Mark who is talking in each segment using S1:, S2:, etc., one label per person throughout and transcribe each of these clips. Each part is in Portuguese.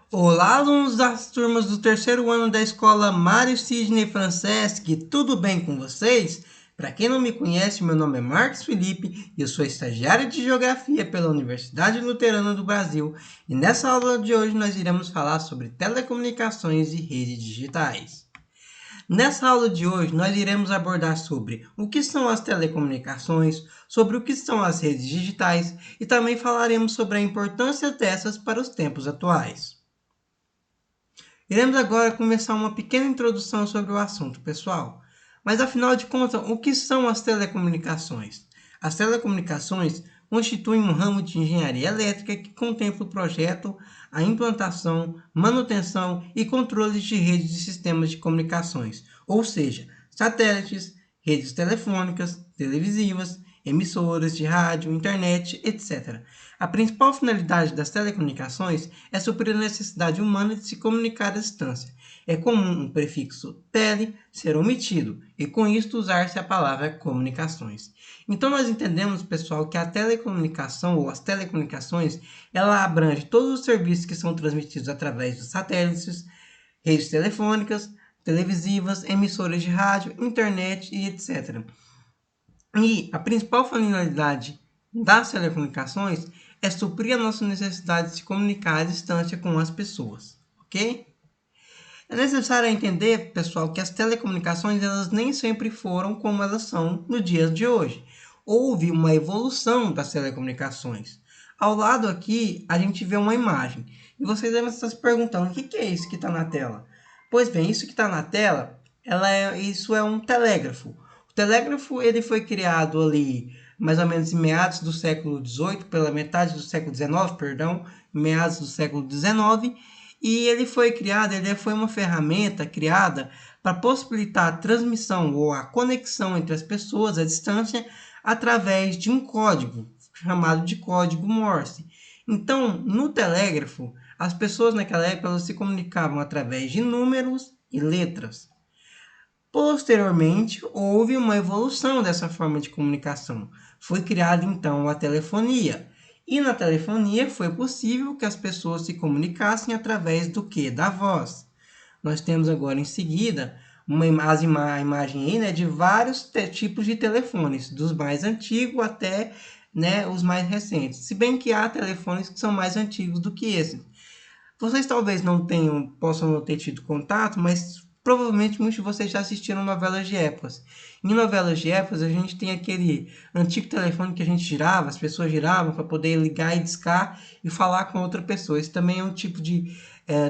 S1: Olá, alunos das turmas do terceiro ano da escola Mário Sidney Franceschi, tudo bem com vocês? Para quem não me conhece, meu nome é Marcos Felipe e eu sou estagiário de Geografia pela Universidade Luterana do Brasil. E nessa aula de hoje nós iremos falar sobre telecomunicações e redes digitais. Nessa aula de hoje, nós iremos abordar sobre o que são as telecomunicações, sobre o que são as redes digitais e também falaremos sobre a importância dessas para os tempos atuais. Iremos agora começar uma pequena introdução sobre o assunto, pessoal. Mas afinal de contas, o que são as telecomunicações? As telecomunicações constituem um ramo de engenharia elétrica que contempla o projeto, a implantação, manutenção e controle de redes de sistemas de comunicações, ou seja, satélites, redes telefônicas, televisivas, emissoras de rádio, internet, etc. A principal finalidade das telecomunicações é suprir a necessidade humana de se comunicar à distância. É comum o prefixo tele ser omitido e com isto usar-se a palavra comunicações. Então nós entendemos, pessoal, que a telecomunicação ou as telecomunicações, ela abrange todos os serviços que são transmitidos através dos satélites, redes telefônicas, televisivas, emissoras de rádio, internet e etc. E a principal finalidade das telecomunicações é suprir a nossa necessidade de se comunicar à distância com as pessoas, ok? É necessário entender, pessoal, que as telecomunicações elas nem sempre foram como elas são no dia de hoje. Houve uma evolução das telecomunicações. Ao lado aqui, a gente vê uma imagem. E vocês devem estar se perguntando, o que é isso que está na tela? Pois bem, isso que está na tela, isso é um telégrafo. O telégrafo ele foi criado ali mais ou menos em meados do século XVIII, pela metade do século XIX, perdão, meados do século XIX, e ele foi uma ferramenta criada para possibilitar a transmissão ou a conexão entre as pessoas à distância através de um código chamado de código Morse. Então, no telégrafo, as pessoas naquela época elas se comunicavam através de números e letras. Posteriormente, houve uma evolução dessa forma de comunicação. Foi criada então a telefonia. E na telefonia foi possível que as pessoas se comunicassem através do que? Da voz. Nós temos agora em seguida a imagem aí, né, de vários tipos de telefones, dos mais antigos até, né, os mais recentes. Se bem que há telefones que são mais antigos do que esses. Vocês talvez possam não ter tido contato, mas provavelmente muitos de vocês já assistiram novelas de épocas. Em novelas de épocas, a gente tem aquele antigo telefone que a gente girava, as pessoas giravam para poder ligar e discar e falar com outra pessoa. Esse também é um tipo de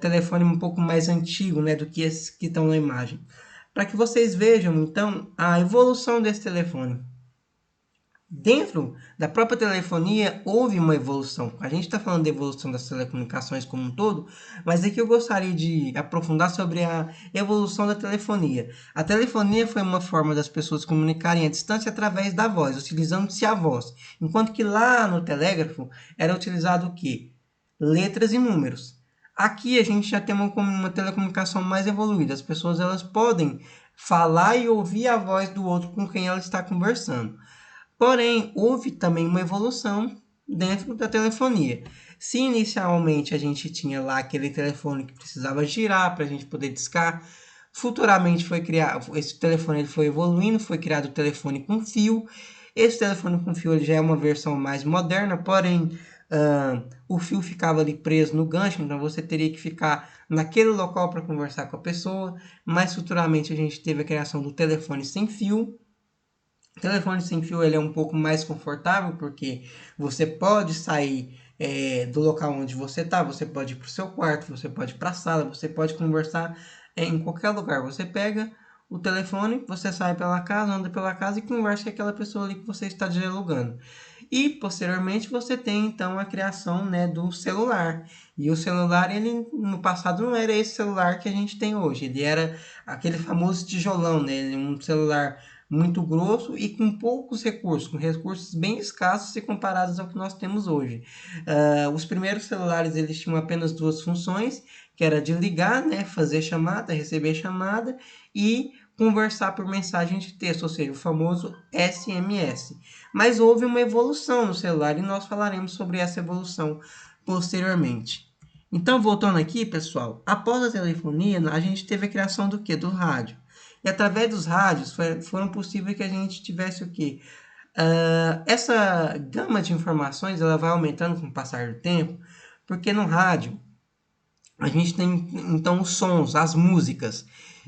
S1: telefone um pouco mais antigo, né, do que esses que estão na imagem. Para que vocês vejam, então, a evolução desse telefone. Dentro da própria telefonia houve uma evolução. A gente está falando da evolução das telecomunicações como um todo, mas aqui eu gostaria de aprofundar sobre a evolução da telefonia. A telefonia foi uma forma das pessoas comunicarem à distância através da voz, utilizando-se a voz. Enquanto que lá no telégrafo era utilizado o quê? Letras e números. Aqui a gente já tem uma telecomunicação mais evoluída. As pessoas elas podem falar e ouvir a voz do outro com quem ela está conversando. Porém, houve também uma evolução dentro da telefonia. Se inicialmente a gente tinha lá aquele telefone que precisava girar para a gente poder discar, futuramente foi criado, esse telefone ele foi evoluindo, foi criado o telefone com fio. Esse telefone com fio ele já é uma versão mais moderna, porém o fio ficava ali preso no gancho, então você teria que ficar naquele local para conversar com a pessoa. Mais futuramente a gente teve a criação do telefone sem fio. O telefone sem fio ele é um pouco mais confortável porque você pode sair do local onde você está, você pode ir para o seu quarto, você pode ir para a sala, você pode conversar em qualquer lugar. Você pega o telefone, você sai pela casa, anda pela casa e conversa com aquela pessoa ali que você está dialogando. E posteriormente você tem então a criação, né, do celular. E o celular, ele no passado não era esse celular que a gente tem hoje. Ele era aquele famoso tijolão, né? Ele, um celular muito grosso e com poucos recursos, com recursos bem escassos se comparados ao que nós temos hoje. Os primeiros celulares eles tinham apenas duas funções, que era de ligar, né, fazer chamada, receber chamada e conversar por mensagem de texto, ou seja, o famoso SMS. Mas houve uma evolução no celular e nós falaremos sobre essa evolução posteriormente. Então, voltando aqui, pessoal, após a telefonia, a gente teve a criação do quê? Do rádio. E através dos rádios foram possível que a gente tivesse o quê? Essa gama de informações ela vai aumentando com o passar do tempo, porque no rádio a gente tem então os sons, as músicas.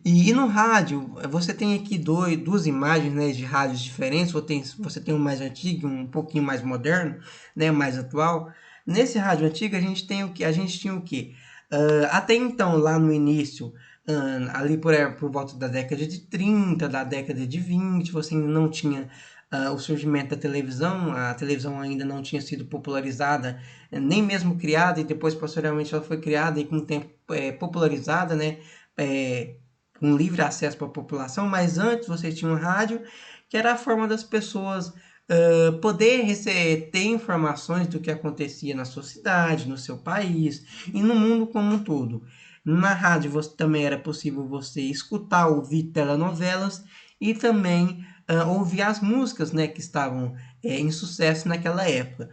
S1: E no rádio, você tem aqui duas imagens, né, de rádios diferentes. Você tem um mais antigo, um pouquinho mais moderno, né, mais atual. Nesse rádio antigo, a gente tem o que? A gente tinha o quê? Até então, lá no início, ali por volta da década de 30, da década de 20, você ainda não tinha o surgimento da televisão. A televisão ainda não tinha sido popularizada, nem mesmo criada, e depois, posteriormente, ela foi criada e com o tempo popularizada, né? Com livre acesso para a população, mas antes você tinha um rádio, que era a forma das pessoas poder ter informações do que acontecia na sua cidade, no seu país e no mundo como um todo. Na rádio também era possível você escutar, ouvir telenovelas e também ouvir as músicas, né, que estavam em sucesso naquela época.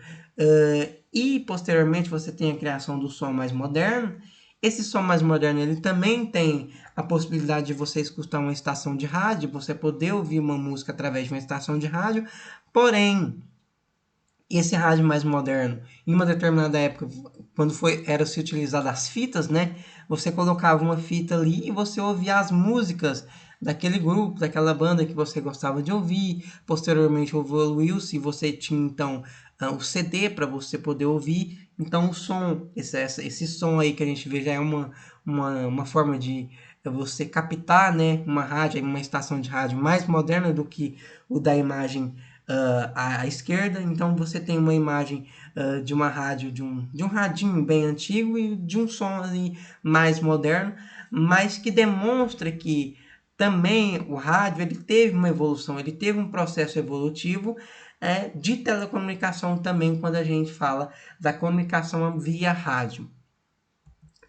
S1: E posteriormente você tem a criação do som mais moderno. Esse som mais moderno ele também tem a possibilidade de você escutar uma estação de rádio, você poder ouvir uma música através de uma estação de rádio. Porém, esse rádio mais moderno, em uma determinada época, quando era se utilizado as fitas, né? Você colocava uma fita ali e você ouvia as músicas daquele grupo, daquela banda que você gostava de ouvir. Posteriormente evoluiu-se, você tinha então o CD para você poder ouvir. Então o som, esse som aí que a gente vê já é uma forma de você captar, né, uma rádio, uma estação de rádio mais moderna do que o da imagem à esquerda. Então você tem uma imagem de uma rádio, de um radinho bem antigo e de um som ali mais moderno, mas que demonstra que também o rádio ele teve uma evolução, ele teve um processo evolutivo de telecomunicação também, quando a gente fala da comunicação via rádio.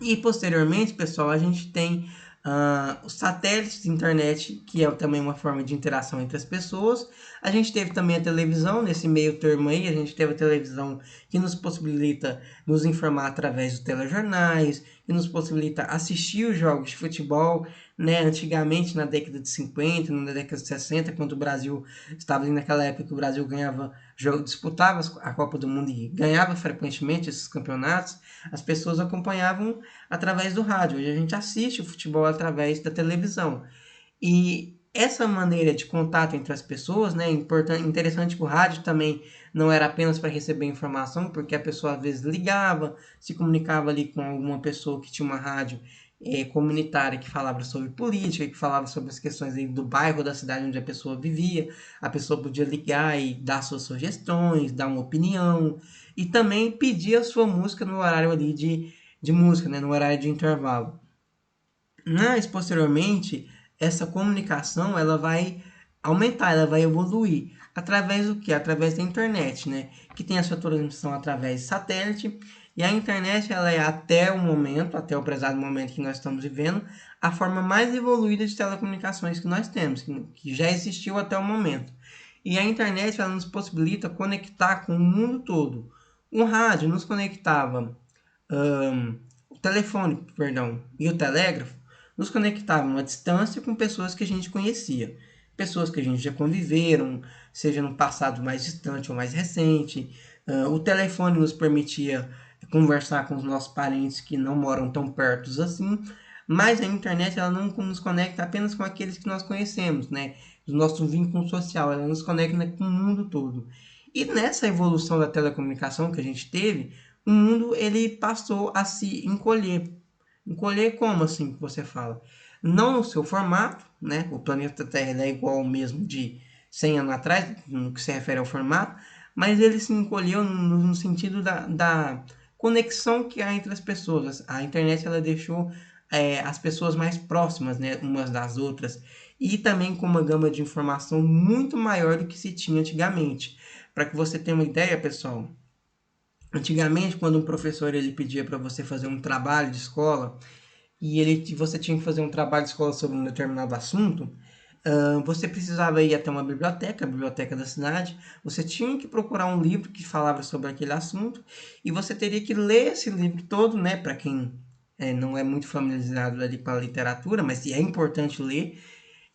S1: E posteriormente, pessoal, a gente tem os satélites de internet, que é também uma forma de interação entre as pessoas. A gente teve também a televisão, nesse meio termo aí, a gente teve a televisão que nos possibilita nos informar através dos telejornais, que nos possibilita assistir os jogos de futebol, né? Antigamente, na década de 50, na década de 60, quando o Brasil estava ali naquela época que o Brasil ganhava jogo, disputava a Copa do Mundo e ganhava frequentemente esses campeonatos, as pessoas acompanhavam através do rádio. Hoje a gente assiste o futebol através da televisão. E essa maneira de contato entre as pessoas, né, interessante que o rádio também não era apenas para receber informação, porque a pessoa às vezes ligava, se comunicava ali com alguma pessoa que tinha uma rádio comunitária que falava sobre política, que falava sobre as questões do bairro, da cidade onde a pessoa vivia. A pessoa podia ligar e dar suas sugestões, dar uma opinião e também pedir a sua música no horário ali de música, né, no horário de intervalo. Mas posteriormente essa comunicação ela vai aumentar, ela vai evoluir através do que? Através da internet, né? Que tem a sua transmissão através de satélite. E a internet ela é até o momento, até o prezado momento que nós estamos vivendo, a forma mais evoluída de telecomunicações que nós temos, que já existiu até o momento. E a internet ela nos possibilita conectar com o mundo todo. O rádio nos conectava, o telefone, perdão, e o telégrafo nos conectavam à distância com pessoas que a gente conhecia, pessoas que a gente já conviveram, seja no passado mais distante ou mais recente. O telefone nos permitia conversar com os nossos parentes que não moram tão perto assim, mas a internet ela não nos conecta apenas com aqueles que nós conhecemos, né? O nosso vínculo social, ela nos conecta com o mundo todo. E nessa evolução da telecomunicação que a gente teve, o mundo ele passou a se encolher. Encolher como assim que você fala? Não no seu formato, né? O planeta Terra é igual ao mesmo de 100 anos atrás, no que se refere ao formato, mas ele se encolheu no sentido da conexão que há entre as pessoas. A internet ela deixou as pessoas mais próximas, né, umas das outras, e também com uma gama de informação muito maior do que se tinha antigamente. Para que você tenha uma ideia, pessoal, antigamente, quando um professor ele pedia para você fazer um trabalho de escola e você tinha que fazer um trabalho de escola sobre um determinado assunto, Você precisava ir até uma biblioteca, a biblioteca da cidade, você tinha que procurar um livro que falava sobre aquele assunto e você teria que ler esse livro todo, né, para quem não é muito familiarizado ali com a literatura, mas é importante ler,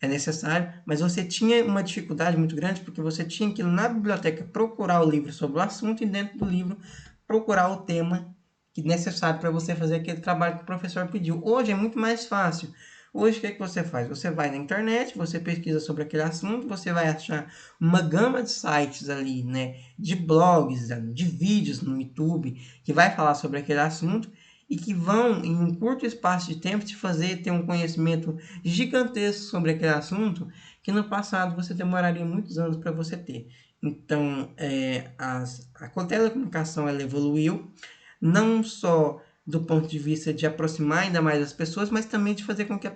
S1: é necessário, mas você tinha uma dificuldade muito grande porque você tinha que ir na biblioteca procurar o livro sobre o assunto e dentro do livro procurar o tema que é necessário para você fazer aquele trabalho que o professor pediu. Hoje é muito mais fácil. Hoje o que, é que você faz? Você vai na internet, você pesquisa sobre aquele assunto, você vai achar uma gama de sites ali, né, de blogs, de vídeos no YouTube que vai falar sobre aquele assunto e que vão, em um curto espaço de tempo, te fazer ter um conhecimento gigantesco sobre aquele assunto que no passado você demoraria muitos anos para você ter. Então, a telecomunicação ela evoluiu, não só do ponto de vista de aproximar ainda mais as pessoas, mas também de fazer com que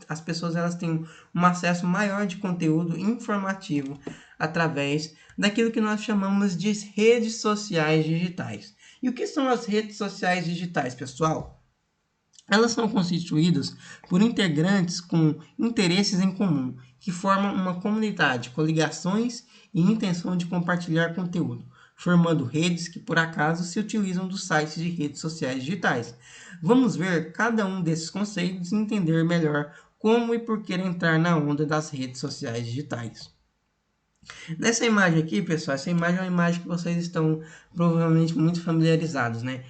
S1: as pessoas elas tenham um acesso maior de conteúdo informativo através daquilo que nós chamamos de redes sociais digitais. E o que são as redes sociais digitais, pessoal? Elas são constituídas por integrantes com interesses em comum, que formam uma comunidade com ligações e intenção de compartilhar conteúdo, formando redes que por acaso se utilizam dos sites de redes sociais digitais. Vamos ver cada um desses conceitos e entender melhor como e por que entrar na onda das redes sociais digitais. Nessa imagem aqui, pessoal, essa imagem é uma imagem que vocês estão provavelmente muito familiarizados, né?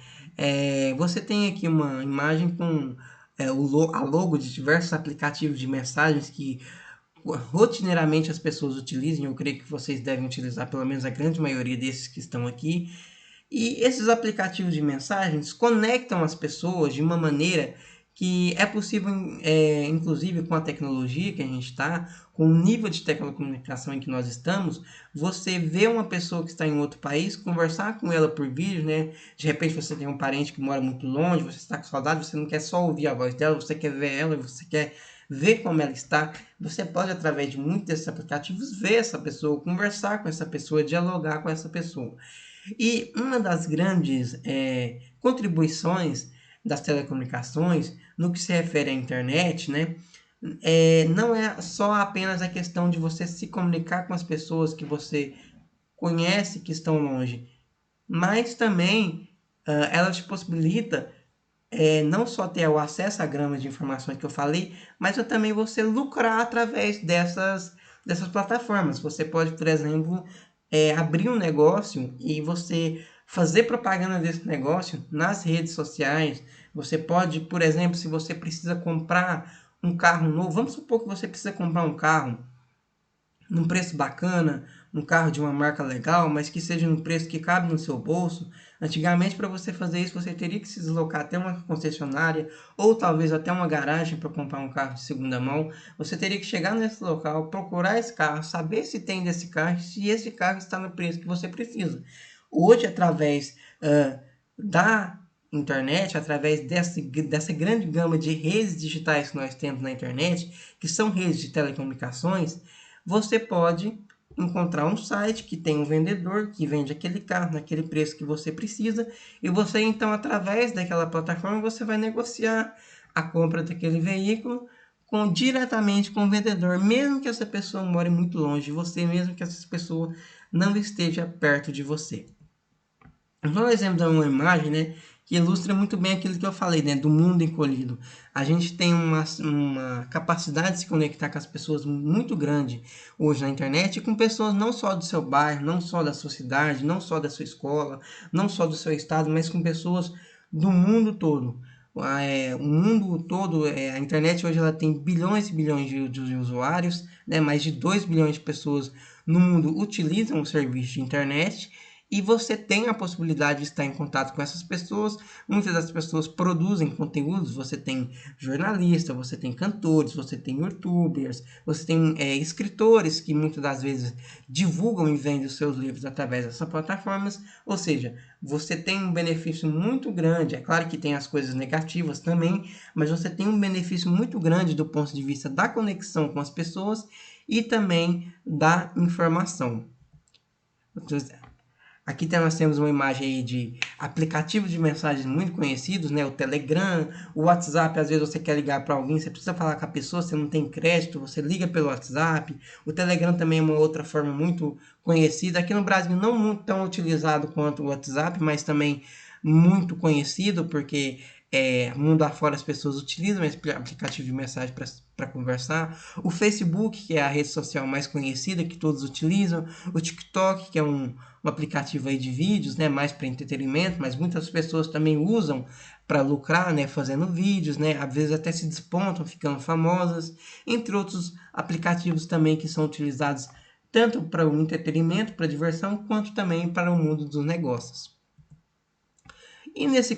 S1: Você tem aqui uma imagem com a logo de diversos aplicativos de mensagens que rotineiramente as pessoas utilizam. Eu creio que vocês devem utilizar pelo menos a grande maioria desses que estão aqui. E esses aplicativos de mensagens conectam as pessoas de uma maneira que é possível, inclusive com a tecnologia que a gente está, com o nível de telecomunicação em que nós estamos, você vê uma pessoa que está em outro país, conversar com ela por vídeo, né? De repente você tem um parente que mora muito longe, você está com saudade, você não quer só ouvir a voz dela, você quer ver ela, você quer ver como ela está. Você pode, através de muitos desses aplicativos, ver essa pessoa, conversar com essa pessoa, dialogar com essa pessoa. E uma das grandes contribuições das telecomunicações no que se refere à internet, né, não é só apenas a questão de você se comunicar com as pessoas que você conhece que estão longe, mas também ela te possibilita não só ter o acesso à grama de informações que eu falei, mas também você lucrar através dessas plataformas. Você pode, por exemplo, abrir um negócio e você fazer propaganda desse negócio nas redes sociais. Você pode, por exemplo, se você precisa comprar um carro novo, vamos supor que você precisa comprar um carro num preço bacana, um carro de uma marca legal, mas que seja num preço que cabe no seu bolso. Antigamente, para você fazer isso, você teria que se deslocar até uma concessionária ou talvez até uma garagem para comprar um carro de segunda mão. Você teria que chegar nesse local, procurar esse carro, saber se tem desse carro, se esse carro está no preço que você precisa. Hoje, através da internet, através dessa grande gama de redes digitais que nós temos na internet, que são redes de telecomunicações, você pode encontrar um site que tem um vendedor que vende aquele carro naquele preço que você precisa e você então através daquela plataforma você vai negociar a compra daquele veículo diretamente com o vendedor, mesmo que essa pessoa more muito longe de você, mesmo que essa pessoa não esteja perto de você. Então, exemplo de uma imagem, né, que ilustra muito bem aquilo que eu falei, né, do mundo encolhido. A gente tem uma capacidade de se conectar com as pessoas muito grande hoje na internet, com pessoas não só do seu bairro, não só da sua cidade, não só da sua escola, não só do seu estado, mas com pessoas do mundo todo. O mundo todo, a internet hoje ela tem bilhões e bilhões de usuários, né, mais de 2 bilhões de pessoas no mundo utilizam o serviço de internet e você tem a possibilidade de estar em contato com essas pessoas. Muitas das pessoas produzem conteúdos, você tem jornalistas, você tem cantores, você tem youtubers, você tem escritores que muitas das vezes divulgam e vendem os seus livros através dessas plataformas, ou seja, você tem um benefício muito grande. É claro que tem as coisas negativas também, mas você tem um benefício muito grande do ponto de vista da conexão com as pessoas e também da informação. Aqui nós temos uma imagem aí de aplicativos de mensagens muito conhecidos, né? O Telegram, o WhatsApp, às vezes você quer ligar para alguém, você precisa falar com a pessoa, você não tem crédito, você liga pelo WhatsApp. O Telegram também é uma outra forma muito conhecida. Aqui no Brasil não muito tão utilizado quanto o WhatsApp, mas também muito conhecido, porque mundo afora as pessoas utilizam esse aplicativo de mensagem para conversar. O Facebook, que é a rede social mais conhecida, que todos utilizam. O TikTok, que é um aplicativo aí de vídeos, né, mais para entretenimento, mas muitas pessoas também usam para lucrar, né, fazendo vídeos, né, às vezes até se despontam, ficando famosas, entre outros aplicativos também que são utilizados tanto para o entretenimento, para a diversão, quanto também para o mundo dos negócios. E nesse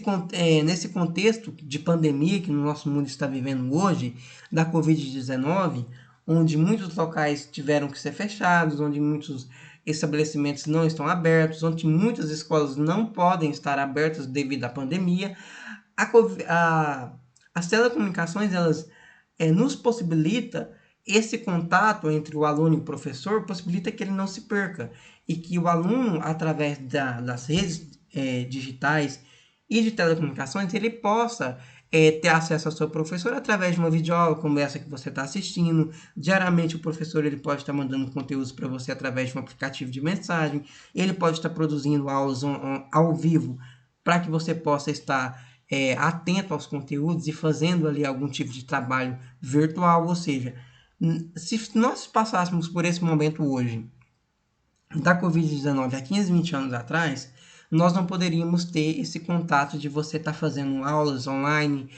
S1: contexto de pandemia que no nosso mundo está vivendo hoje, da Covid-19, onde muitos locais tiveram que ser fechados, onde muitos estabelecimentos não estão abertos, onde muitas escolas não podem estar abertas devido à pandemia, as telecomunicações elas nos possibilita esse contato entre o aluno e o professor, possibilita que ele não se perca e que o aluno, através das redes digitais e de telecomunicações, ele possa ter acesso ao seu professor através de uma videoaula como essa que você está assistindo. Diariamente o professor ele pode estar mandando conteúdos para você através de um aplicativo de mensagem, ele pode estar produzindo aulas ao vivo para que você possa estar atento aos conteúdos e fazendo ali algum tipo de trabalho virtual, ou seja, se nós passássemos por esse momento hoje, da Covid-19 há 15, 20 anos atrás, nós não poderíamos ter esse contato de você estar fazendo aulas online,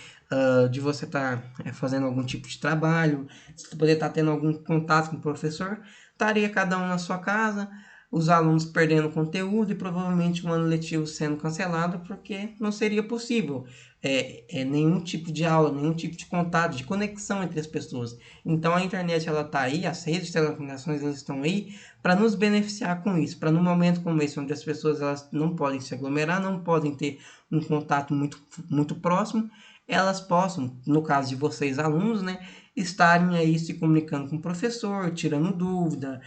S1: de você estar fazendo algum tipo de trabalho, de poder estar tendo algum contato com o professor, estaria cada um na sua casa, os alunos perdendo conteúdo e provavelmente um ano letivo sendo cancelado porque não seria possível nenhum tipo de aula, nenhum tipo de contato, de conexão entre as pessoas. Então a internet ela está aí, as redes de telecomunicações elas estão aí para nos beneficiar com isso, para num momento como esse, onde as pessoas elas não podem se aglomerar, não podem ter um contato muito próximo, elas possam, no caso de vocês alunos, né, estarem aí se comunicando com o professor, tirando dúvida,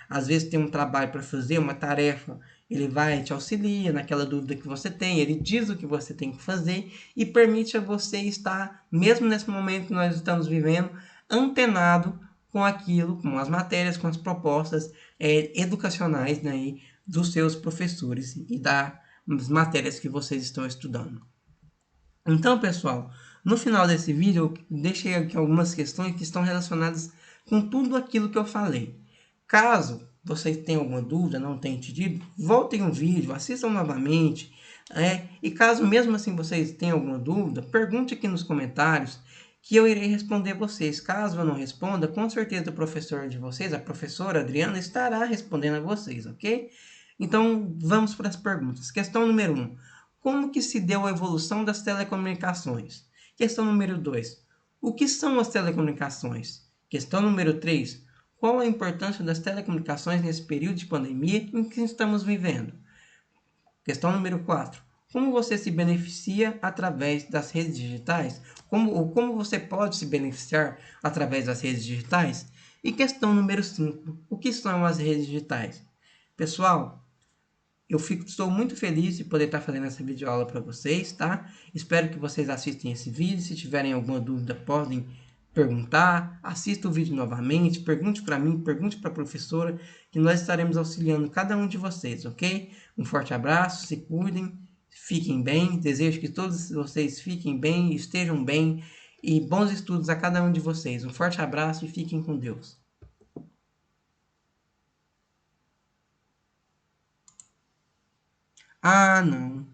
S1: às vezes tem um trabalho para fazer, uma tarefa, ele vai te auxilia naquela dúvida que você tem, ele diz o que você tem que fazer e permite a você estar, mesmo nesse momento que nós estamos vivendo, antenado com aquilo, com as matérias, com as propostas educacionais, né, dos seus professores e das matérias que vocês estão estudando. Então, pessoal, no final desse vídeo eu deixei aqui algumas questões que estão relacionadas com tudo aquilo que eu falei. Caso vocês tenham alguma dúvida, não tenham entendido, voltem um vídeo, assistam novamente. E caso mesmo assim vocês tenham alguma dúvida, pergunte aqui nos comentários que eu irei responder vocês. Caso eu não responda, com certeza o professor de vocês, a professora Adriana, estará respondendo a vocês, ok? Então, vamos para as perguntas. Questão número 1. Como que se deu a evolução das telecomunicações? Questão número 2. O que são as telecomunicações? Questão número 3. Qual a importância das telecomunicações nesse período de pandemia em que estamos vivendo? Questão número 4. Como você se beneficia através das redes digitais? Como você pode se beneficiar através das redes digitais? E questão número 5. O que são as redes digitais? Pessoal, estou muito feliz de poder estar fazendo essa videoaula para vocês, tá? Espero que vocês assistam esse vídeo. Se tiverem alguma dúvida, podem perguntar. Assista o vídeo novamente, pergunte para mim, pergunte para a professora, que nós estaremos auxiliando cada um de vocês, ok? Um forte abraço, se cuidem, fiquem bem. Desejo que todos vocês fiquem bem, estejam bem e bons estudos a cada um de vocês. Um forte abraço e fiquem com Deus. Ah, não.